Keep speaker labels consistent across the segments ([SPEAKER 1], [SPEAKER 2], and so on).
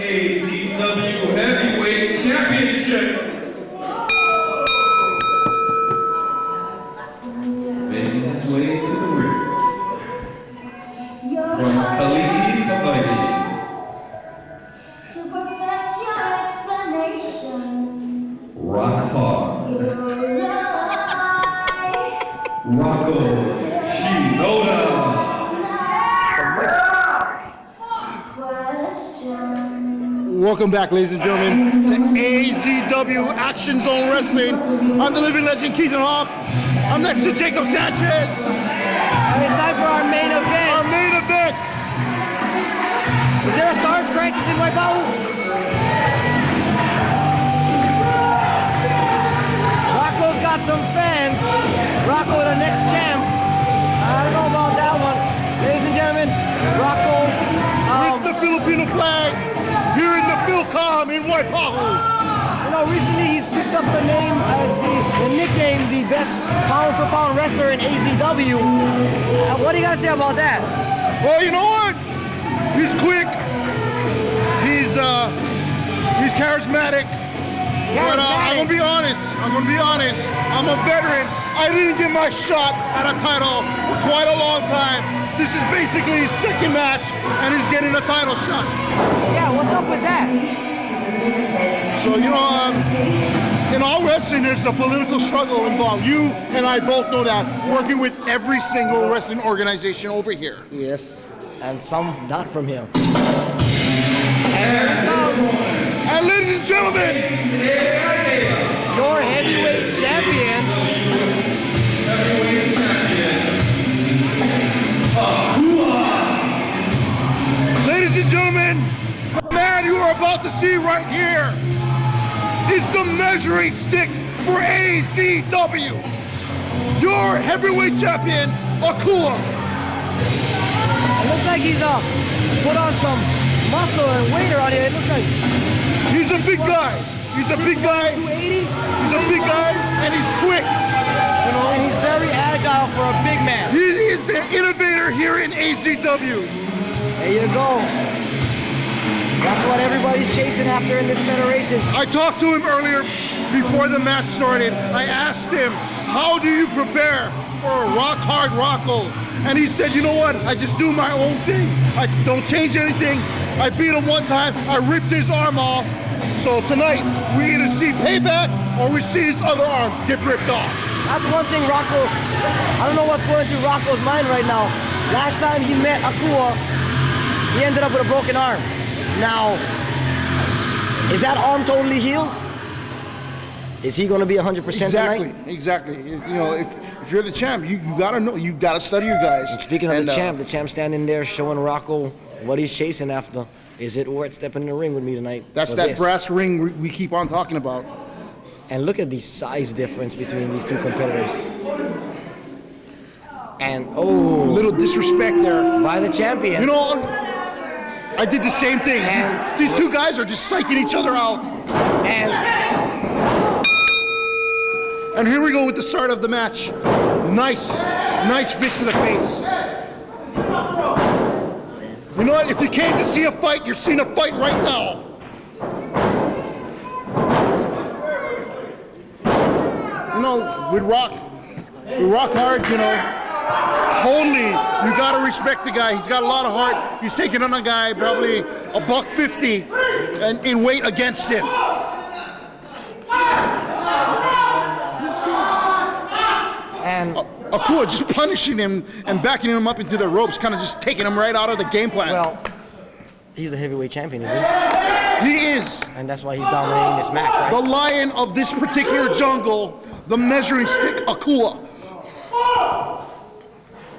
[SPEAKER 1] AZW Heavyweight Championship. Making his way to the ring. From Khalid Hawaii. Rock hard. Rocko Shinoda.
[SPEAKER 2] Welcome back, ladies and gentlemen, to AZW Action Zone Wrestling. I'm the living legend, Keith and Hawk. I'm next to Jacob Sanchez.
[SPEAKER 3] And it's time for our main event.
[SPEAKER 2] Our main event.
[SPEAKER 3] Is there a SARS crisis in Waipau? Rocco's got some fans. Rocco, the next champ. I don't know about that one. Ladies and gentlemen, Rocco.
[SPEAKER 2] With the Filipino flag here in the Filcom in Waipau.
[SPEAKER 3] You know, recently he's picked up the name as the nickname, the best pound-for-pound wrestler in AZW. What do you got to say about that?
[SPEAKER 2] Well, you know what? He's quick. He's charismatic. But I'm gonna be honest. I'm a veteran. I didn't get my shot at a title for quite a long time. This is basically his second match, and he's getting a title shot.
[SPEAKER 3] Yeah, what's up with that?
[SPEAKER 2] So, you know, in all wrestling, there's a political struggle involved. You and I both know that, working with every single wrestling organization over here.
[SPEAKER 3] Yes, and some not from him.
[SPEAKER 2] And ladies and gentlemen,
[SPEAKER 3] your heavyweight champion.
[SPEAKER 2] Ladies and gentlemen, the man you are about to see right here is the measuring stick for AZW. Your heavyweight champion, Akua.
[SPEAKER 3] It looks like he's put on some muscle and weight around here. It looks like
[SPEAKER 2] he's a big guy. He's a big guy.
[SPEAKER 3] 280.
[SPEAKER 2] He's a big guy, and he's quick.
[SPEAKER 3] You know, and he's very agile for a big man.
[SPEAKER 2] He is the innovator here in AZW.
[SPEAKER 3] There you go. That's what everybody's chasing after in this federation.
[SPEAKER 2] I talked to him earlier before the match started. I asked him, how do you prepare for a rock hard Rocko? And he said, you know what? I just do my own thing. I don't change anything. I beat him one time. I ripped his arm off. So tonight, we either see payback or we see his other arm get ripped off.
[SPEAKER 3] That's one thing Rocco, I don't know what's going through Rocco's mind right now. Last time he met Akua, he ended up with a broken arm. Now, is that arm totally healed? Is he going to be 100% tonight?
[SPEAKER 2] Exactly. You know, if you're the champ, you gotta know, you gotta study your guys.
[SPEAKER 3] And speaking of the champ standing there showing Rocco what he's chasing after. Is it worth stepping in the ring with me tonight?
[SPEAKER 2] That's that brass ring we keep on talking about.
[SPEAKER 3] And look at the size difference between these two competitors. And
[SPEAKER 2] little disrespect there
[SPEAKER 3] by the champion.
[SPEAKER 2] You know, I did the same thing. These two guys are just psyching each other out. And here we go with the start of the match. Nice fist to the face. You know what? If you came to see a fight, you're seeing a fight right now. You know, with Rock Hard, you know, totally, you gotta respect the guy. He's got a lot of heart. He's taking on a guy probably $150 and in weight against him.
[SPEAKER 3] And
[SPEAKER 2] Akua just punishing him and backing him up into the ropes, kind of just taking him right out of the game plan.
[SPEAKER 3] Well, he's the heavyweight champion, isn't he?
[SPEAKER 2] He is.
[SPEAKER 3] And that's why he's dominating this match, right?
[SPEAKER 2] The lion of this particular jungle, the measuring stick, Akua.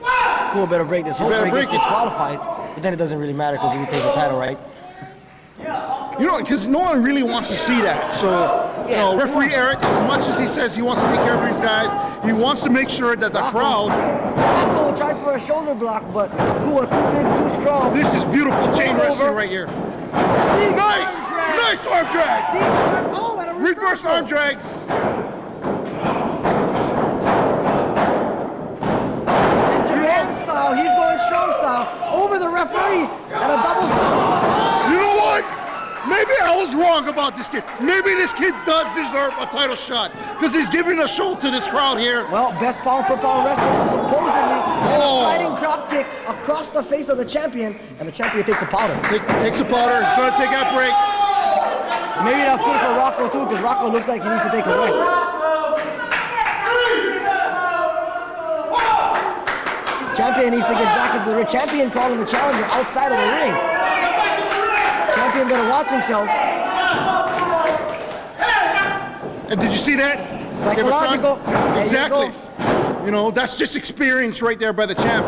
[SPEAKER 3] Akua better break this whole thing. He's disqualified, but then it doesn't really matter because he retains the title, right?
[SPEAKER 2] You know, because no one really wants to see that. So, you know, referee Eric, as much as he says he wants to take care of these guys, he wants to make sure that the crowd.
[SPEAKER 3] Rocko tried for a shoulder block, but Akua too big, too strong.
[SPEAKER 2] This is beautiful chain wrestling right here. Nice arm drag. Reverse arm drag.
[SPEAKER 3] Japan style, he's going strong style over the referee and a double style.
[SPEAKER 2] You know what? maybe I was wrong about this kid. Maybe this kid does deserve a title shot because he's giving a show to this crowd here.
[SPEAKER 3] Well, best pound for pound wrestler supposedly. And a sliding drop kick across the face of the champion, and the champion takes a powder.
[SPEAKER 2] Takes a powder. He's going to take that break.
[SPEAKER 3] Maybe that's good for Rocko too, because Rocko looks like he needs to take a rest. Champion needs to get back into the ring. Champion calling the challenger outside of the ring. Champion better watch himself.
[SPEAKER 2] And did you see that?
[SPEAKER 3] Psychological.
[SPEAKER 2] Exactly. You know, that's just experience right there by the champ.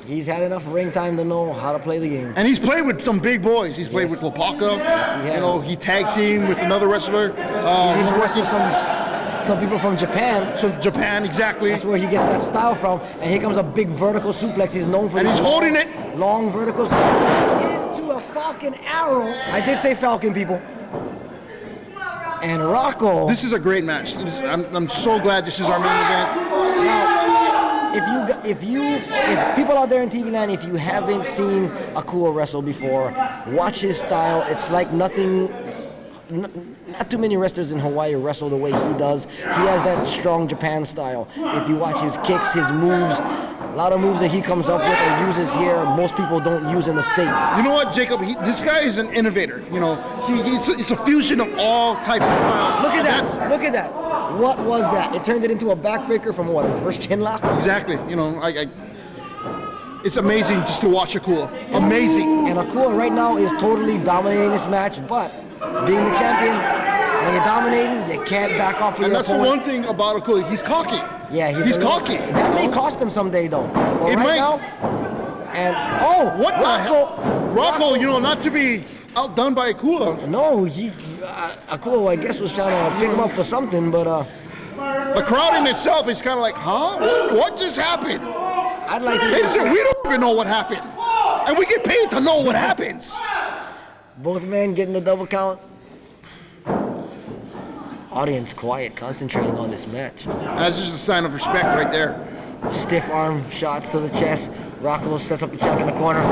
[SPEAKER 3] He's had enough ring time to know how to play the game.
[SPEAKER 2] And he's played with some big boys. He's played with Lopaka.
[SPEAKER 3] Yes, he has.
[SPEAKER 2] You know, he tag teamed with another wrestler.
[SPEAKER 3] He's even worked with some people from Japan.
[SPEAKER 2] So Japan, exactly.
[SPEAKER 3] That's where he gets that style from. And here comes a big vertical suplex. He's known for
[SPEAKER 2] and
[SPEAKER 3] these
[SPEAKER 2] he's holding it.
[SPEAKER 3] Long vertical suplex into a Falcon arrow. I did say Falcon, people. And Rocko.
[SPEAKER 2] This is a great match. I'm so glad this is our main event.
[SPEAKER 3] Now, if people out there in TV land, if you haven't seen Akua wrestle before, watch his style. It's like nothing. Not too many wrestlers in Hawaii wrestle the way he does. He has that strong Japan style. If you watch his kicks, his moves, a lot of moves that he comes up with or uses here, most people don't use in the States.
[SPEAKER 2] You know what, Jacob? This guy is an innovator. You know, it's a fusion of all types of styles.
[SPEAKER 3] Look at that! Look at that! What was that? It turned it into a backbreaker from what? A reverse chin lock?
[SPEAKER 2] Exactly. You know, it's amazing just to watch Akua. Amazing.
[SPEAKER 3] And Akua right now is totally dominating this match, but being the champion, when you're dominating, you can't back off your
[SPEAKER 2] And that's
[SPEAKER 3] opponent.
[SPEAKER 2] the one thing about Akua. He's cocky.
[SPEAKER 3] Yeah,
[SPEAKER 2] he's cocky.
[SPEAKER 3] That may cost him someday, though. But
[SPEAKER 2] It
[SPEAKER 3] right
[SPEAKER 2] might.
[SPEAKER 3] now, and
[SPEAKER 2] What the hell? Rocko,
[SPEAKER 3] Rocko,
[SPEAKER 2] you know, not to be outdone by Akua.
[SPEAKER 3] No, Akua, I guess, was trying to pick him up for something, but
[SPEAKER 2] The crowd in itself is kind of like, huh? What just happened?
[SPEAKER 3] I'd like to.
[SPEAKER 2] Listen, we don't even know what happened. And we get paid to know what happens.
[SPEAKER 3] Both men getting the double count. Audience quiet, concentrating on this match.
[SPEAKER 2] That's just a sign of respect right there.
[SPEAKER 3] Stiff arm shots to the chest. Rocko sets up the champ in the corner.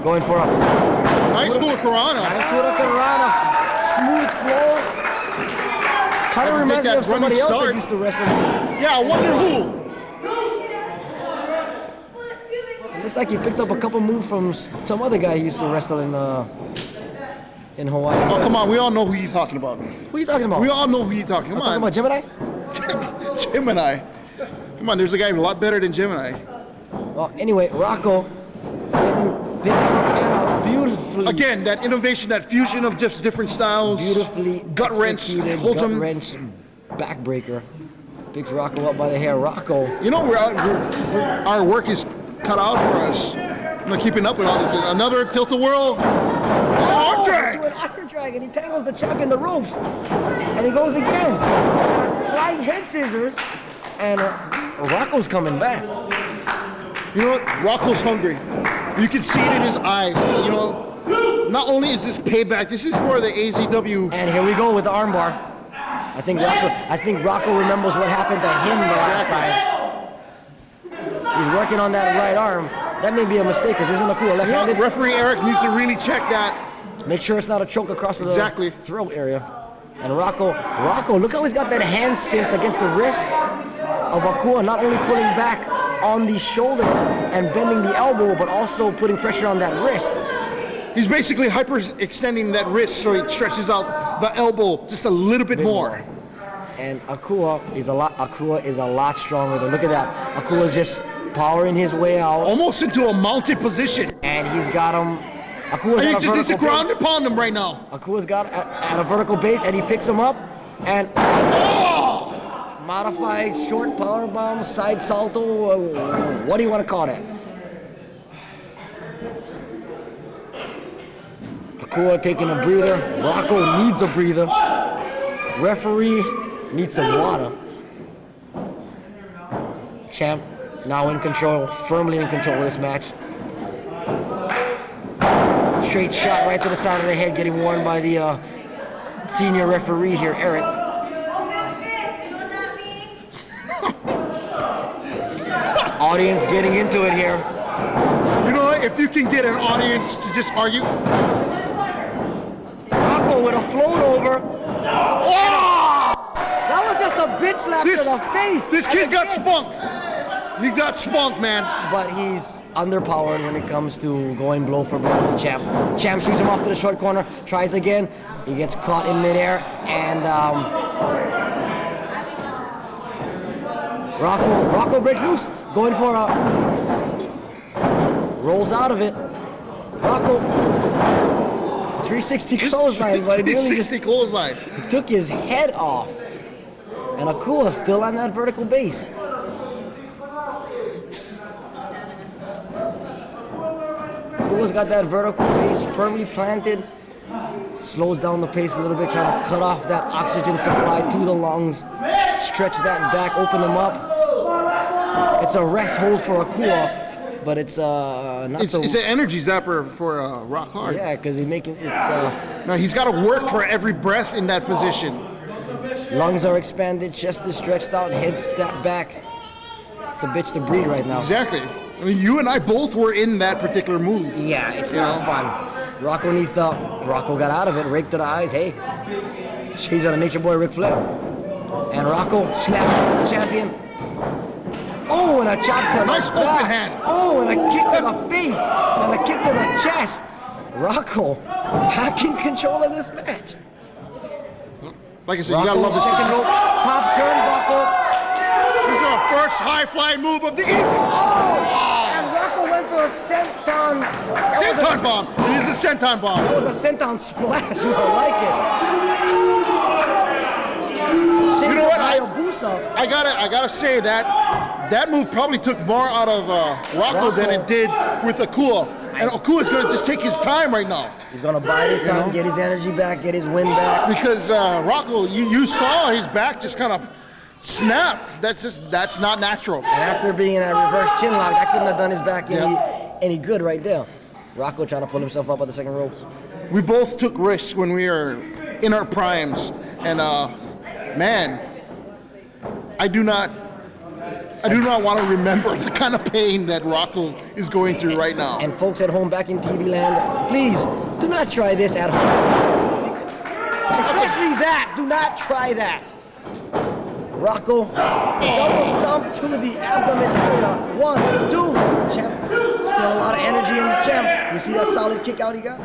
[SPEAKER 3] Going for a
[SPEAKER 2] Nice Huracanrana.
[SPEAKER 3] nice Huracanrana. Smooth flow. Kind of reminds me of somebody else that used to wrestle.
[SPEAKER 2] Yeah, I wonder who.
[SPEAKER 3] It looks like he picked up a couple moves from some other guy he used to wrestle in Hawaii.
[SPEAKER 2] Oh, come on. We all know who you're talking about.
[SPEAKER 3] Who are you talking about?
[SPEAKER 2] We all know who you're talking about.
[SPEAKER 3] Talking about Gemini?
[SPEAKER 2] Gemini. Come on, there's a guy a lot better than Gemini.
[SPEAKER 3] Well, anyway, Rocko getting picked up beautifully.
[SPEAKER 2] Again, that innovation, that fusion of just different styles.
[SPEAKER 3] Beautifully
[SPEAKER 2] gut wrench,
[SPEAKER 3] executed,
[SPEAKER 2] holds
[SPEAKER 3] gut
[SPEAKER 2] him.
[SPEAKER 3] wrench, backbreaker. Picks Rocko up by the hair. Rocko.
[SPEAKER 2] You know, our work is cut out for us. I'm not keeping up with all this. Another tilt-a-whirl. Arm drag.
[SPEAKER 3] To an arm drag, and he tangles the champ in the ropes. And he goes again. Flying head scissors. And Rocko's coming back.
[SPEAKER 2] You know what? Rocko's hungry. You can see it in his eyes. You know, not only is this payback, this is for the AZW.
[SPEAKER 3] And here we go with the armbar. I think Rocko remembers what happened to him the last time. He's working on that right arm. That may be a mistake because isn't Akua left-handed?
[SPEAKER 2] Referee Eric needs to really check that.
[SPEAKER 3] Make sure it's not a choke across the throat area. And Rocko, look how he's got that hand cinch against the wrist of Akua, not only pulling back on the shoulder and bending the elbow, but also putting pressure on that wrist.
[SPEAKER 2] He's basically hyper-extending that wrist so it stretches out the elbow just a little bit more.
[SPEAKER 3] And Akua is a lot stronger. Look at that. Akua's just powering his way out.
[SPEAKER 2] Almost into a mounted position.
[SPEAKER 3] And he's got him. Akua's
[SPEAKER 2] and he
[SPEAKER 3] at a
[SPEAKER 2] just needs to
[SPEAKER 3] vertical
[SPEAKER 2] ground
[SPEAKER 3] base.
[SPEAKER 2] and pound him right now.
[SPEAKER 3] Akua's got at a vertical base, and he picks him up. And modified short power bomb, side salto. What do you want to call that? Akua taking a breather. Rocko needs a breather. Referee needs some water. Champ now in control, firmly in control of this match. Straight shot right to the side of the head, getting warned by the senior referee here, Eric. Audience getting into it here.
[SPEAKER 2] You know what? If you can get an audience to just argue.
[SPEAKER 3] Rocko with a float over. Oh! That was just a bitch slap to the face.
[SPEAKER 2] This
[SPEAKER 3] And
[SPEAKER 2] kid got
[SPEAKER 3] again-
[SPEAKER 2] spunked. He got spunked, man.
[SPEAKER 3] But he's underpowered when it comes to going blow for blow with the champ. Champ shoots him off to the short corner, tries again. He gets caught in midair, and Rocko breaks loose, going for a rolls out of it. Rocko 360 clothesline, but it really just
[SPEAKER 2] 360 clothesline.
[SPEAKER 3] took his head off. And Akua still on that vertical base. Akua's got that vertical base firmly planted. Slows down the pace a little bit, trying to cut off that oxygen supply to the lungs. Stretch that back, open them up. It's a rest hold for Akua, but it's not
[SPEAKER 2] It's
[SPEAKER 3] so.
[SPEAKER 2] an energy zapper for Rock Hard.
[SPEAKER 3] Yeah, because he's making it.
[SPEAKER 2] Now he's got to work for every breath in that position.
[SPEAKER 3] Lungs are expanded, chest is stretched out, head snapped back. It's a bitch to breathe right now.
[SPEAKER 2] Exactly. I mean, you and I both were in that particular move.
[SPEAKER 3] Yeah, it's not fun. Rocko needs to. Rocko got out of it, raked to the eyes. Hey, she's on a nature boy Ric Flair. And Rocko snapped the champion. Oh, and a chop to the
[SPEAKER 2] Nice
[SPEAKER 3] back.
[SPEAKER 2] open hand.
[SPEAKER 3] Oh, and a kick to the face. And a kick to the chest. Rocko back in control of this match.
[SPEAKER 2] Like I said, you gotta love this.
[SPEAKER 3] Second rope, top turnbuckle.
[SPEAKER 2] This is our first high flying move of the evening.
[SPEAKER 3] And Rocko went for a senton.
[SPEAKER 2] Senton bomb. It is a senton bomb.
[SPEAKER 3] That was a senton splash. I like it.
[SPEAKER 2] You know what?
[SPEAKER 3] Hayabusa.
[SPEAKER 2] I gotta say that move probably took more out of Rocko than it did with Akua. And Akua's gonna just take his time right now.
[SPEAKER 3] He's gonna bide his time, get his energy back, get his wind back.
[SPEAKER 2] Because Rocko, you saw his back just kind of snap. That's not natural.
[SPEAKER 3] And after being in that reverse chin lock, that couldn't have done his back any good right there. Rocko trying to pull himself up at the second rope.
[SPEAKER 2] We both took risks when we were in our primes, and man, I do not want to remember the kind of pain that Rocko is going through right now.
[SPEAKER 3] And folks at home back in TV land, please do not try this at home. Especially that. Do not try that. Rocko, double stomp to the abdomen area. 1, 2. Champ, still a lot of energy in the champ. You see that solid kick out he got?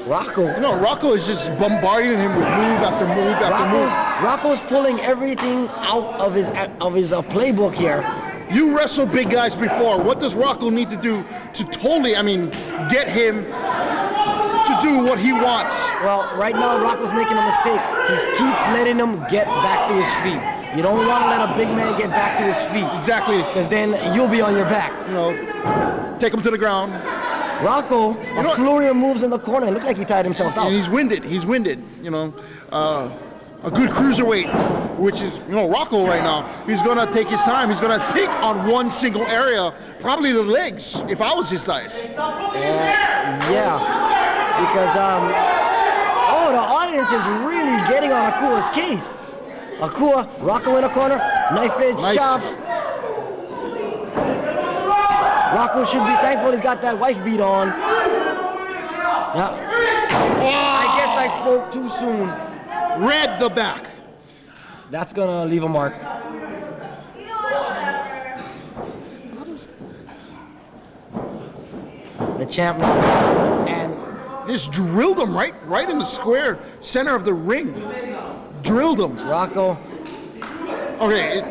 [SPEAKER 3] Rocko.
[SPEAKER 2] You know, Rocko is just bombarding him with move after move after move.
[SPEAKER 3] Rocko's pulling everything out of his playbook here.
[SPEAKER 2] You wrestled big guys before. What does Rocko need to do to totally, get him to do what he wants?
[SPEAKER 3] Well, right now Rocko's making a mistake. He keeps letting him get back to his feet. You don't want to let a big man get back to his feet.
[SPEAKER 2] Exactly.
[SPEAKER 3] Because then you'll be on your back.
[SPEAKER 2] You know, take him to the ground.
[SPEAKER 3] Rocko, a flurry of moves in the corner. It looked like he tied himself out.
[SPEAKER 2] And he's winded. You know, a good cruiserweight, which is, Rocko right now. He's going to take his time. He's going to pick on one single area, probably the legs, if I was his size.
[SPEAKER 3] Yeah, because, the audience is really getting on Akua's case. Akua, Rocko in a corner, knife edge chops. Rocko should be thankful he's got that wife beat on. Yeah. I guess I spoke too soon.
[SPEAKER 2] Read the back.
[SPEAKER 3] That's gonna leave a mark. The champ now, and
[SPEAKER 2] Just drilled him right in the square center of the ring. Drilled him.
[SPEAKER 3] Rocko.
[SPEAKER 2] Okay,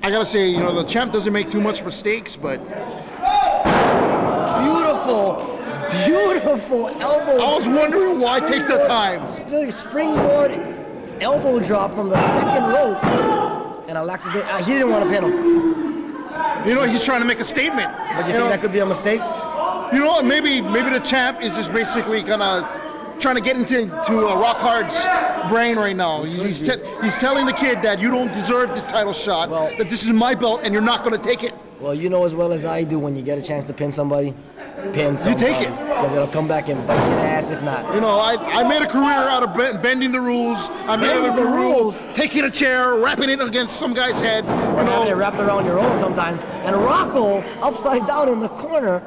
[SPEAKER 2] I gotta say, the champ doesn't make too much mistakes, but
[SPEAKER 3] Beautiful elbow.
[SPEAKER 2] I was wondering why take the time.
[SPEAKER 3] Springboard elbow drop from the second rope. And Alexis, he didn't want to pin him.
[SPEAKER 2] He's trying to make a statement.
[SPEAKER 3] But you think that could be a mistake?
[SPEAKER 2] You know what? Maybe the champ is just basically trying to get into Rock Hard's brain right now. He's telling the kid that you don't deserve this title shot.
[SPEAKER 3] Well,
[SPEAKER 2] that this is my belt and you're not going to take it.
[SPEAKER 3] Well, you know as well as I do, when you get a chance to pin somebody, pin somebody.
[SPEAKER 2] You take it.
[SPEAKER 3] Because it'll come back and bite you in the ass if not.
[SPEAKER 2] I made a career out of bending the rules. I made
[SPEAKER 3] Bending
[SPEAKER 2] a
[SPEAKER 3] the
[SPEAKER 2] career
[SPEAKER 3] rules.
[SPEAKER 2] taking a chair, wrapping it against some guy's head.
[SPEAKER 3] Or having it wrapped around your own sometimes. And Rocko, upside down in the corner.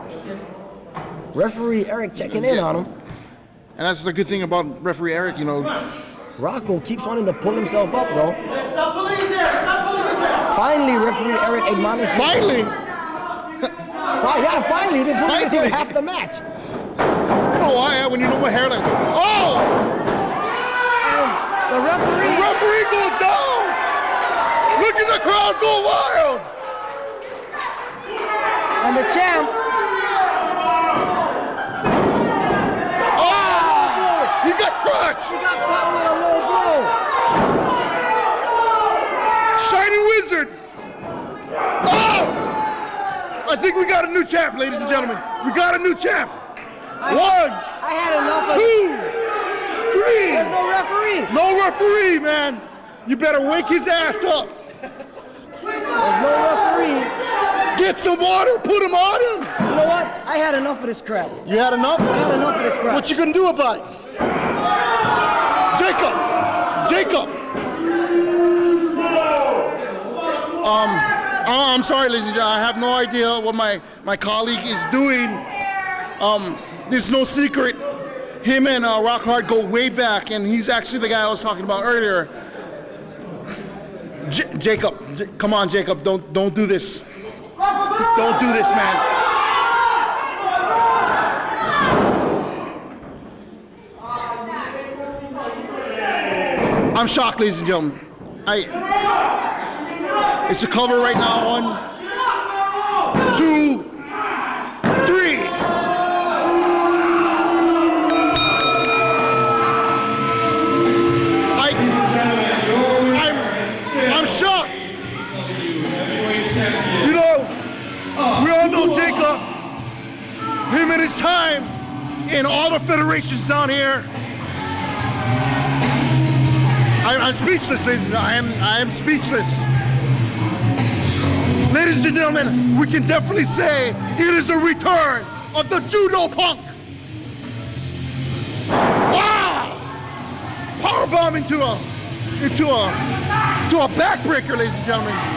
[SPEAKER 3] Referee Eric checking in on him.
[SPEAKER 2] And that's the good thing about referee Eric, you know.
[SPEAKER 3] Rocko keeps wanting to pull himself up, though.
[SPEAKER 4] Stop pulling his hair! Stop pulling his hair!
[SPEAKER 3] Finally, referee Eric admonishes.
[SPEAKER 2] Finally!
[SPEAKER 3] Yeah, finally. He's been pulling his hair
[SPEAKER 2] Finally.
[SPEAKER 3] half the match.
[SPEAKER 2] You know why? When you know my hairline. Oh!
[SPEAKER 3] And the referee.
[SPEAKER 2] The referee goes down! Look at the crowd go wild!
[SPEAKER 3] And the champ.
[SPEAKER 2] Oh! He got crushed!
[SPEAKER 3] He got caught with a low blow.
[SPEAKER 2] Shining Wizard! Oh! I think we got a new champ, ladies and gentlemen. We got a new champ. One,
[SPEAKER 3] I had enough of
[SPEAKER 2] 2, 3.
[SPEAKER 3] There's no referee.
[SPEAKER 2] No referee, man. You better wake his ass up.
[SPEAKER 3] There's no referee.
[SPEAKER 2] Get some water, put him on him.
[SPEAKER 3] You know what? I had enough of this crap.
[SPEAKER 2] You had enough?
[SPEAKER 3] I had enough of this crap.
[SPEAKER 2] What you gonna do about it? Jacob. I'm sorry, ladies and gentlemen. I have no idea what my colleague is doing. There's no secret. Him and Rockhard go way back, and he's actually the guy I was talking about earlier. Jacob, come on, Jacob. Don't do this. Don't do this, man. I'm shocked, ladies and gentlemen. It's a cover right now. 1, 2, 3. I'm shocked. You know, we all know Jacob. Him and his time in all the federations down here. I'm speechless, ladies and gentlemen. I am speechless. Ladies and gentlemen, we can definitely say it is a return of the judo punk. Wow! Powerbomb into a backbreaker, ladies and gentlemen.